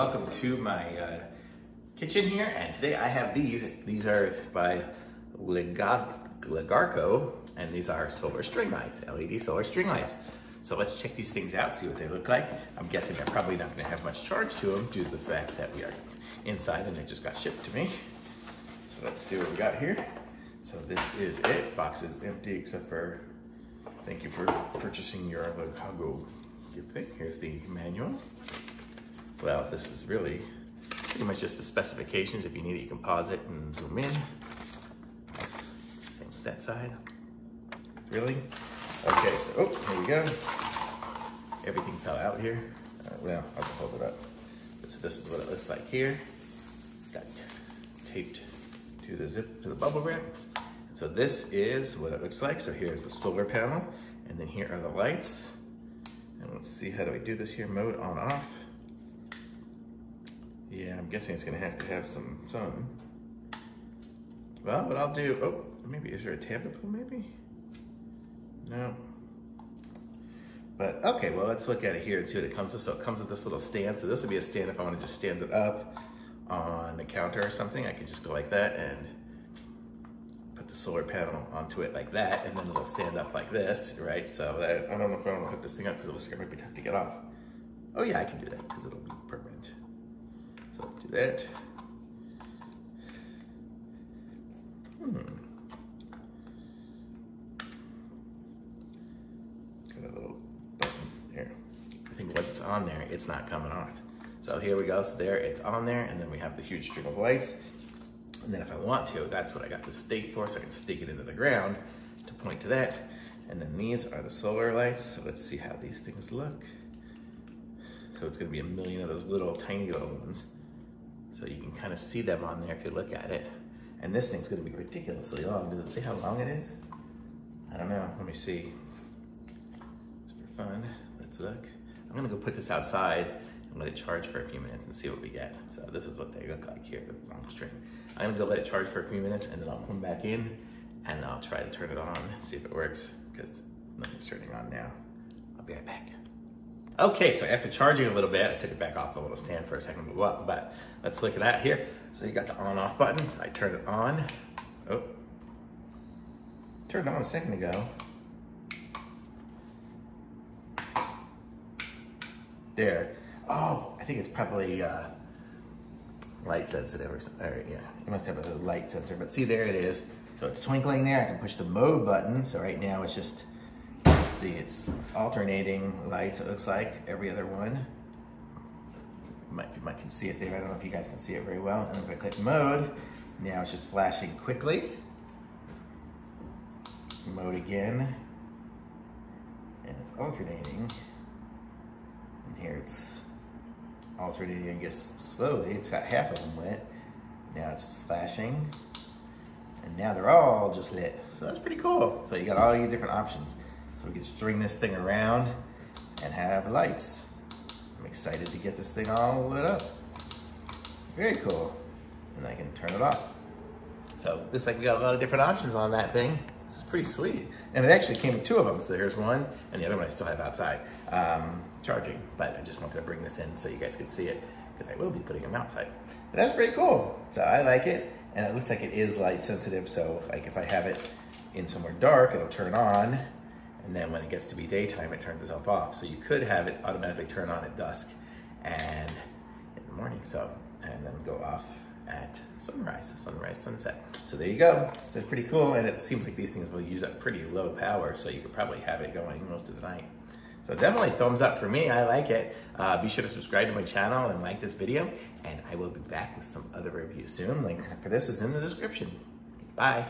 welcome to my kitchen here, and today I have these. These are by Legarco, and these are solar string lights, LED solar string lights. So let's check these things out, see what they look like. I'm guessing they're probably not gonna have much charge to them due to the fact that we are inside and they just got shipped to me. So let's see what we got here. So this is it. Box is empty except for, thank you for purchasing your Legarco gift thing. Here's the manual. Well, this is really pretty much just the specifications. If you need it, you can pause it and zoom in. Same with that side. Really? Okay, so, oh, here we go. Everything fell out here. Well, I'll just hold it up. So this is what it looks like here. Got taped to the zip, to the bubble wrap. So this is what it looks like. So here's the solar panel, and then here are the lights. And let's see, how do I do this here? Mode on, off. Yeah, I'm guessing it's gonna have to have some sun. Well, what I'll do, oh, maybe, is there a tablet pull maybe? No. But okay, well, let's look at it here and see what it comes with. So it comes with this little stand. So this would be a stand if I wanna just stand it up on the counter or something. I could just go like that and put the solar panel onto it like that, and then it'll stand up like this, right? So that, I don't know if I wanna hook this thing up because it looks like it might be tough to get off. Oh yeah, I can do that because it'll be permanent. So let's do that. Got a little button there. I think once it's on there, it's not coming off. So here we go, so there, it's on there, and then we have the huge string of lights. And then if I want to, that's what I got the stake for, so I can stake it into the ground to point to that. And then these are the solar lights, so let's see how these things look. So it's gonna be a million of those little tiny little ones. So you can kind of see them on there if you look at it. And this thing's gonna be ridiculously long. Does it say how long it is? I don't know, let me see. Just for fun, let's look. I'm gonna go put this outside and let it charge for a few minutes and see what we get. So this is what they look like here, the long string. I'm gonna go let it charge for a few minutes and then I'll come back in and I'll try to turn it on and see if it works, because nothing's turning on now. I'll be right back. Okay, so after charging a little bit, I took it back off the little stand for a second, but let's look at that here. So you got the on off button, so I turned it on. Oh, turned it on a second ago. There. Oh, I think it's probably light sensitive or something. Yeah, you must have a light sensor, but see, there it is. So it's twinkling there. I can push the mode button. So right now it's just, see, it's alternating lights, it looks like, every other one. You might can see it there. I don't know if you guys can see it very well. And if I click mode, now it's just flashing quickly. Mode again. And it's alternating. And here it's alternating, I guess, slowly. It's got half of them lit. Now it's flashing. And now they're all just lit. So that's pretty cool. So you got all your different options. So we can string this thing around and have lights. I'm excited to get this thing all lit up. Very cool. And I can turn it off. So looks like we got a lot of different options on that thing. This is pretty sweet. And it actually came with two of them. So here's one, and the other one I still have outside charging. But I just wanted to bring this in so you guys could see it, because I will be putting them outside. But that's pretty cool. So I like it. And it looks like it is light sensitive. So like if I have it in somewhere dark, it'll turn on. And then when it gets to be daytime, it turns itself off. So you could have it automatically turn on at dusk and in the morning. So, and then go off at sunrise, sunset. So there you go. So it's pretty cool. And it seems like these things will use up pretty low power. So you could probably have it going most of the night. So definitely thumbs up for me. I like it. Be sure to subscribe to my channel and like this video. And I will be back with some other reviews soon. Link for this is in the description. Bye.